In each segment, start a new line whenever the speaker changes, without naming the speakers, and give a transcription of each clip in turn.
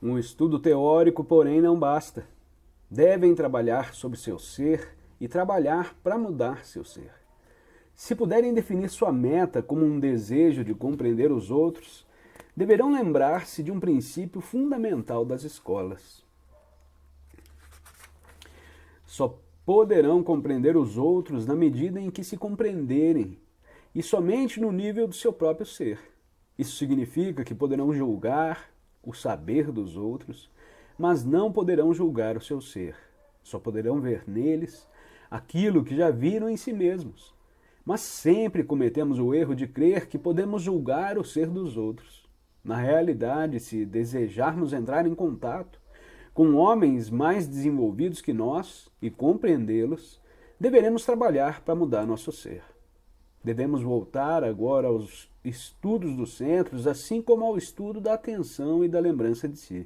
Um estudo teórico, porém, não basta. Devem trabalhar sobre seu ser e trabalhar para mudar seu ser. Se puderem definir sua meta como um desejo de compreender os outros, deverão lembrar-se de um princípio fundamental das escolas. Só poderão compreender os outros na medida em que se compreenderem, e somente no nível do seu próprio ser. Isso significa que poderão julgar o saber dos outros, mas não poderão julgar o seu ser. Só poderão ver neles aquilo que já viram em si mesmos. Mas sempre cometemos o erro de crer que podemos julgar o ser dos outros. Na realidade, se desejarmos entrar em contato com homens mais desenvolvidos que nós e compreendê-los, deveremos trabalhar para mudar nosso ser. Devemos voltar agora aos estudos dos centros, assim como ao estudo da atenção e da lembrança de si,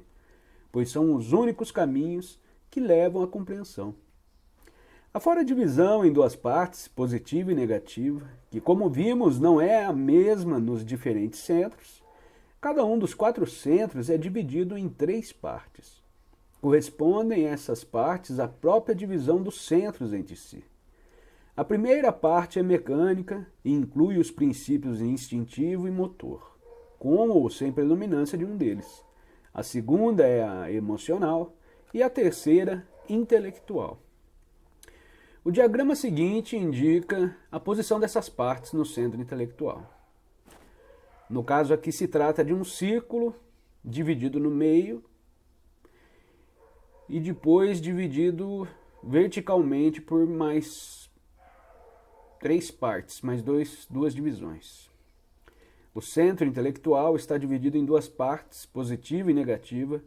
pois são os únicos caminhos que levam à compreensão. Afora a divisão em duas partes, positiva e negativa, que, como vimos, não é a mesma nos diferentes centros, cada um dos 4 centros é dividido em 3 partes. Correspondem essas partes à própria divisão dos centros entre si. A primeira parte é mecânica e inclui os princípios instintivo e motor, com ou sem predominância de um deles. A segunda é a emocional e a terceira, intelectual. O diagrama seguinte indica a posição dessas partes no centro intelectual. No caso aqui se trata de um círculo dividido no meio e depois dividido verticalmente por mais 3 partes, mais duas divisões. O centro intelectual está dividido em 2 partes, positiva e negativa,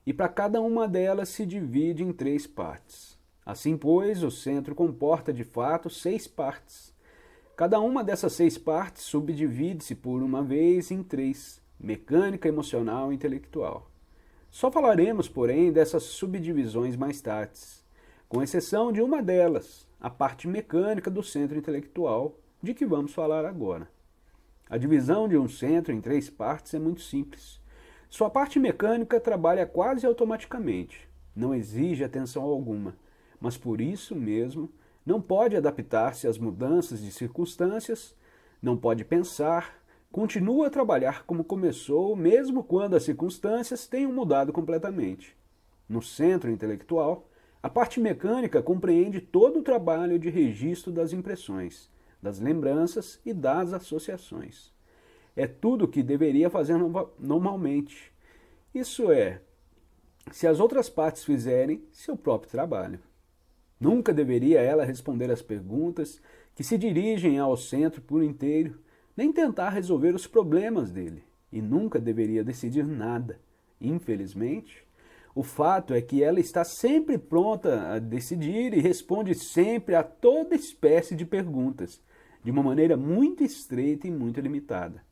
e para cada uma delas se divide em 3 partes. Assim, pois, o centro comporta de fato 6 partes. Cada uma dessas 6 partes subdivide-se por uma vez em 3, mecânica, emocional e intelectual. Só falaremos, porém, dessas subdivisões mais tarde, com exceção de uma delas, a parte mecânica do centro intelectual, de que vamos falar agora. A divisão de um centro em 3 partes é muito simples. Sua parte mecânica trabalha quase automaticamente, não exige atenção alguma, mas por isso mesmo não pode adaptar-se às mudanças de circunstâncias, não pode pensar, continua a trabalhar como começou, mesmo quando as circunstâncias tenham mudado completamente. No centro intelectual, a parte mecânica compreende todo o trabalho de registro das impressões, das lembranças e das associações. É tudo o que deveria fazer normalmente. Isso é, se as outras partes fizerem seu próprio trabalho. Nunca deveria ela responder às perguntas que se dirigem ao centro por inteiro, nem tentar resolver os problemas dele, e nunca deveria decidir nada. Infelizmente, o fato é que ela está sempre pronta a decidir e responde sempre a toda espécie de perguntas, de uma maneira muito estreita e muito limitada,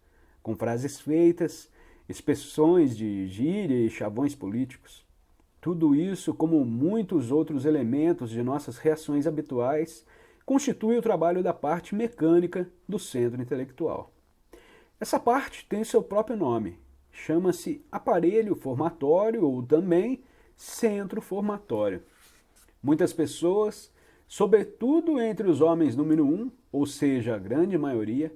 com frases feitas, expressões de gíria e chavões políticos. Tudo isso, como muitos outros elementos de nossas reações habituais, constitui o trabalho da parte mecânica do centro intelectual. Essa parte tem seu próprio nome, chama-se aparelho formatório ou também centro formatório. Muitas pessoas, sobretudo entre os homens número 1, ou seja, a grande maioria,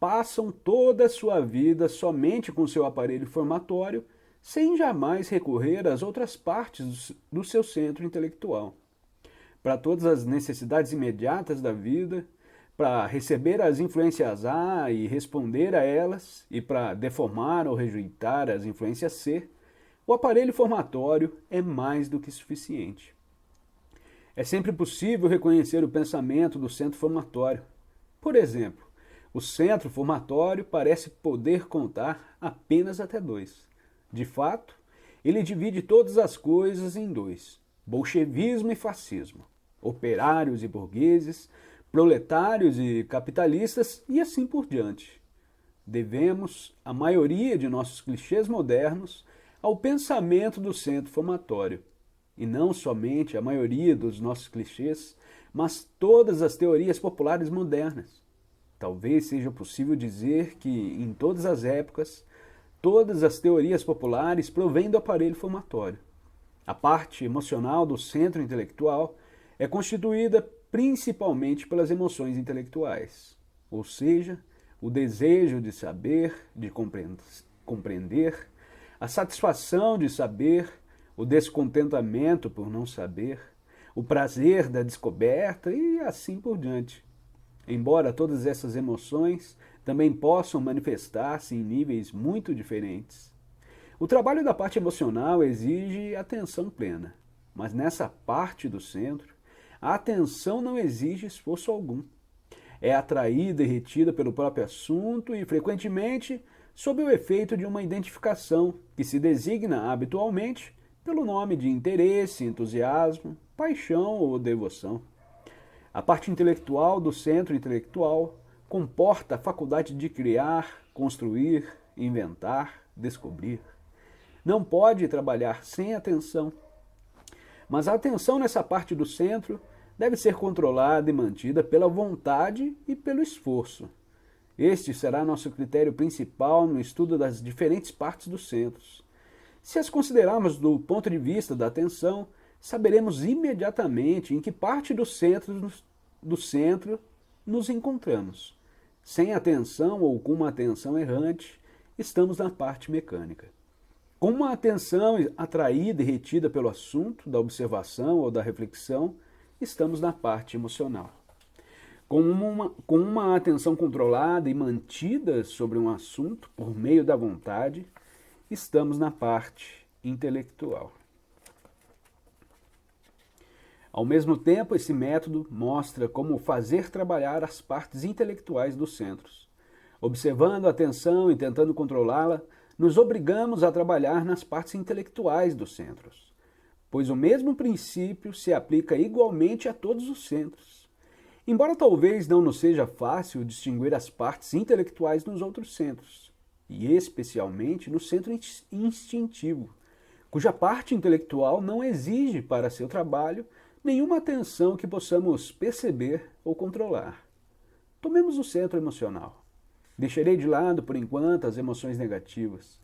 passam toda a sua vida somente com seu aparelho formatório, sem jamais recorrer às outras partes do seu centro intelectual. Para todas as necessidades imediatas da vida, para receber as influências A e responder a elas, e para deformar ou rejeitar as influências C, o aparelho formatório é mais do que suficiente. É sempre possível reconhecer o pensamento do centro formatório. Por exemplo, o centro formatório parece poder contar apenas até 2. De fato, ele divide todas as coisas em 2, bolchevismo e fascismo, operários e burgueses, proletários e capitalistas e assim por diante. Devemos a maioria de nossos clichês modernos ao pensamento do centro formatório, e não somente a maioria dos nossos clichês, mas todas as teorias populares modernas. Talvez seja possível dizer que, em todas as épocas, todas as teorias populares provém do aparelho fomatório. A parte emocional do centro intelectual é constituída principalmente pelas emoções intelectuais, ou seja, o desejo de saber, de compreender, a satisfação de saber, o descontentamento por não saber, o prazer da descoberta e assim por diante. Embora todas essas emoções também possam manifestar-se em níveis muito diferentes. O trabalho da parte emocional exige atenção plena, mas nessa parte do centro, a atenção não exige esforço algum. É atraída e retida pelo próprio assunto e, frequentemente, sob o efeito de uma identificação que se designa habitualmente pelo nome de interesse, entusiasmo, paixão ou devoção. A parte intelectual do centro intelectual comporta a faculdade de criar, construir, inventar, descobrir. Não pode trabalhar sem atenção. Mas a atenção nessa parte do centro deve ser controlada e mantida pela vontade e pelo esforço. Este será nosso critério principal no estudo das diferentes partes dos centros. Se as considerarmos do ponto de vista da atenção, saberemos imediatamente em que parte do centro nos encontramos. Sem atenção ou com uma atenção errante, estamos na parte mecânica. Com uma atenção atraída e retida pelo assunto, da observação ou da reflexão, estamos na parte emocional. Com uma atenção controlada e mantida sobre um assunto por meio da vontade, estamos na parte intelectual. Ao mesmo tempo, esse método mostra como fazer trabalhar as partes intelectuais dos centros. Observando a atenção e tentando controlá-la, nos obrigamos a trabalhar nas partes intelectuais dos centros, pois o mesmo princípio se aplica igualmente a todos os centros. Embora talvez não nos seja fácil distinguir as partes intelectuais nos outros centros, e especialmente no centro instintivo, cuja parte intelectual não exige para seu trabalho nenhuma atenção que possamos perceber ou controlar. Tomemos o centro emocional. Deixarei de lado, por enquanto, as emoções negativas.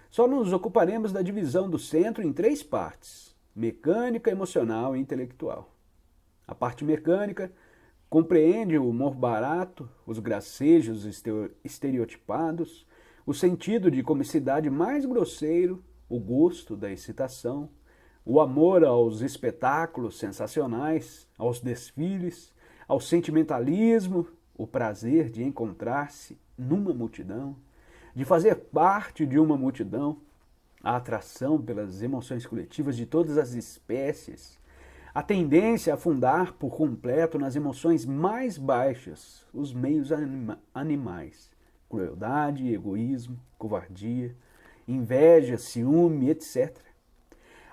Só nos ocuparemos da divisão do centro em 3 partes: mecânica, emocional e intelectual. A parte mecânica compreende o humor barato, os gracejos estereotipados, o sentido de comicidade mais grosseiro, o gosto da excitação, o amor aos espetáculos sensacionais, aos desfiles, ao sentimentalismo, o prazer de encontrar-se numa multidão, de fazer parte de uma multidão, a atração pelas emoções coletivas de todas as espécies, a tendência a afundar por completo nas emoções mais baixas, os meios animais, crueldade, egoísmo, covardia, inveja, ciúme, etc.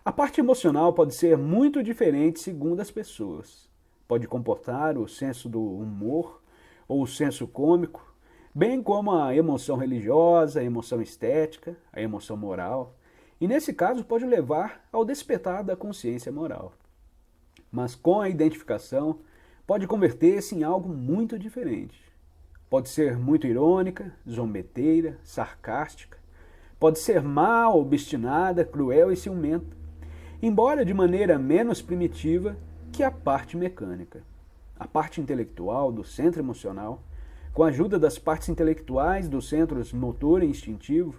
A parte emocional pode ser muito diferente segundo as pessoas. Pode comportar o senso do humor ou o senso cômico, bem como a emoção religiosa, a emoção estética, a emoção moral, e nesse caso pode levar ao despertar da consciência moral. Mas com a identificação, pode converter-se em algo muito diferente. Pode ser muito irônica, zombeteira, sarcástica, pode ser má, obstinada, cruel e ciumenta, embora de maneira menos primitiva que a parte mecânica. A parte intelectual do centro emocional, com a ajuda das partes intelectuais dos centros motor e instintivo,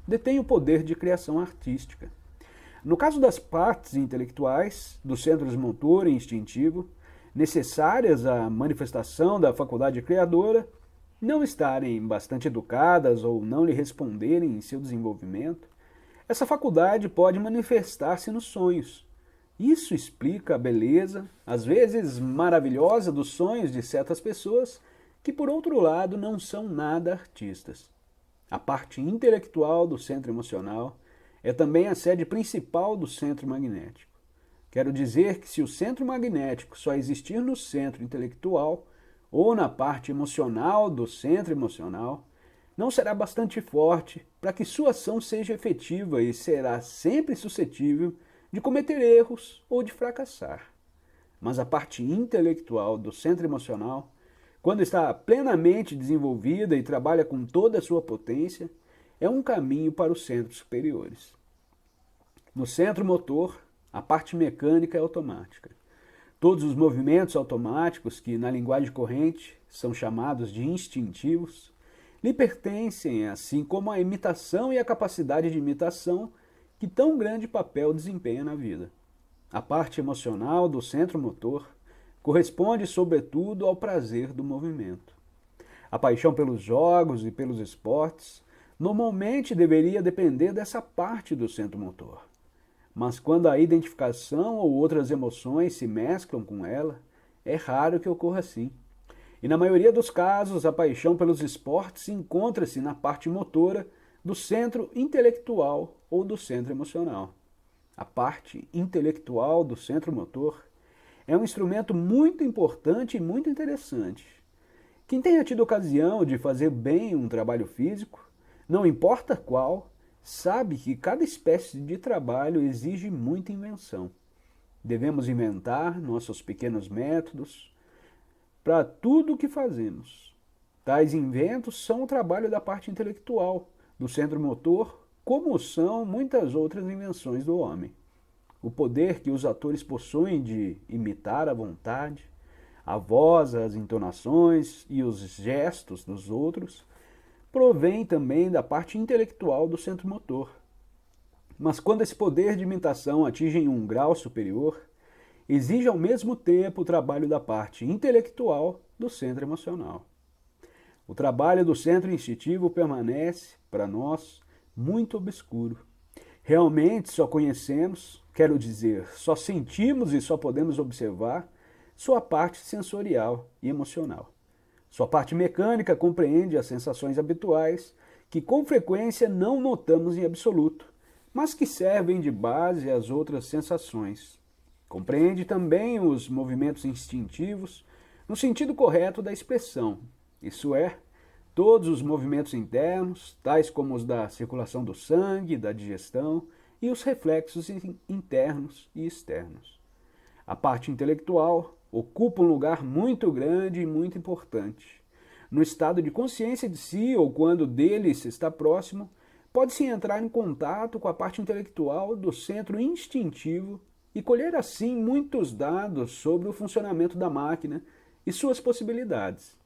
detém o poder de criação artística. No caso das partes intelectuais, dos centros motor e instintivo, necessárias à manifestação da faculdade criadora, não estarem bastante educadas ou não lhe responderem em seu desenvolvimento, essa faculdade pode manifestar-se nos sonhos. Isso explica a beleza, às vezes maravilhosa, dos sonhos de certas pessoas que, por outro lado, não são nada artistas. A parte intelectual do centro emocional é também a sede principal do centro magnético. Quero dizer que se o centro magnético só existir no centro intelectual ou na parte emocional do centro emocional, não será bastante forte para que sua ação seja efetiva e será sempre suscetível de cometer erros ou de fracassar. Mas a parte intelectual do centro emocional, quando está plenamente desenvolvida e trabalha com toda a sua potência, é um caminho para os centros superiores. No centro motor, a parte mecânica é automática. Todos os movimentos automáticos, que na linguagem corrente são chamados de instintivos, lhe pertencem, assim como a imitação e a capacidade de imitação que tão grande papel desempenha na vida. A parte emocional do centro motor corresponde, sobretudo, ao prazer do movimento. A paixão pelos jogos e pelos esportes normalmente deveria depender dessa parte do centro motor. Mas quando a identificação ou outras emoções se mesclam com ela, é raro que ocorra assim. E na maioria dos casos, a paixão pelos esportes encontra-se na parte motora do centro intelectual ou do centro emocional. A parte intelectual do centro motor é um instrumento muito importante e muito interessante. Quem tenha tido ocasião de fazer bem um trabalho físico, não importa qual, sabe que cada espécie de trabalho exige muita invenção. Devemos inventar nossos pequenos métodos para tudo o que fazemos. Tais inventos são o trabalho da parte intelectual, do centro motor, como são muitas outras invenções do homem. O poder que os atores possuem de imitar à vontade, a voz, as entonações e os gestos dos outros, provém também da parte intelectual do centro motor. Mas quando esse poder de imitação atinge um grau superior, exige ao mesmo tempo o trabalho da parte intelectual do centro emocional. O trabalho do centro instintivo permanece, para nós, muito obscuro. Realmente só conhecemos, quero dizer, só sentimos e só podemos observar sua parte sensorial e emocional. Sua parte mecânica compreende as sensações habituais, que com frequência não notamos em absoluto, mas que servem de base às outras sensações. Compreende também os movimentos instintivos, no sentido correto da expressão, isso é, todos os movimentos internos, tais como os da circulação do sangue, da digestão, e os reflexos internos e externos. A parte intelectual ocupa um lugar muito grande e muito importante. No estado de consciência de si ou quando dele se está próximo, pode-se entrar em contato com a parte intelectual do centro instintivo e colher assim muitos dados sobre o funcionamento da máquina e suas possibilidades.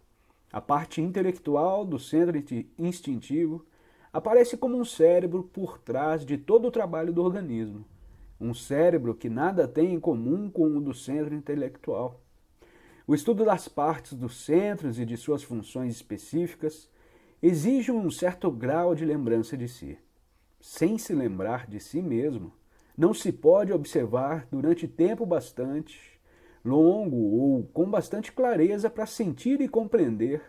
A parte intelectual do centro instintivo aparece como um cérebro por trás de todo o trabalho do organismo. Um cérebro que nada tem em comum com o do centro intelectual. O estudo das partes dos centros e de suas funções específicas exige um certo grau de lembrança de si. Sem se lembrar de si mesmo, não se pode observar durante tempo bastante longo ou com bastante clareza para sentir e compreender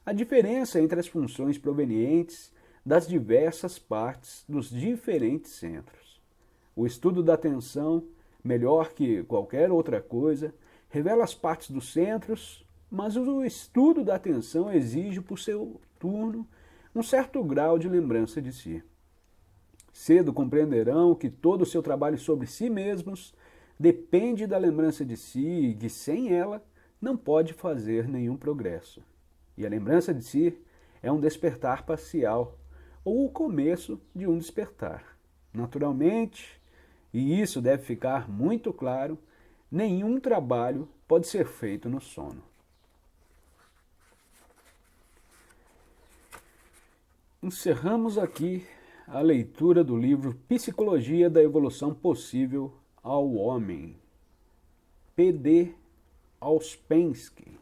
a diferença entre as funções provenientes das diversas partes dos diferentes centros. O estudo da atenção, melhor que qualquer outra coisa, revela as partes dos centros, mas o estudo da atenção exige, por seu turno, um certo grau de lembrança de si. Cedo compreenderão que todo o seu trabalho sobre si mesmos depende da lembrança de si e que sem ela não pode fazer nenhum progresso. E a lembrança de si é um despertar parcial, ou o começo de um despertar. Naturalmente, e isso deve ficar muito claro, nenhum trabalho pode ser feito no sono. Encerramos aqui a leitura do livro Psicologia da Evolução Possível ao Homem, P.D. Ouspensky.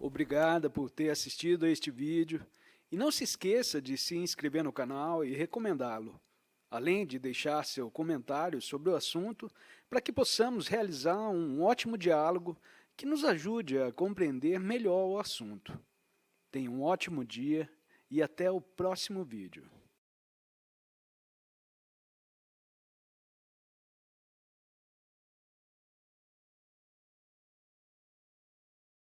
Obrigada por ter assistido a este vídeo e não se esqueça de se inscrever no canal e recomendá-lo, além de deixar seu comentário sobre o assunto para que possamos realizar um ótimo diálogo que nos ajude a compreender melhor o assunto. Tenha um ótimo dia e até o próximo vídeo.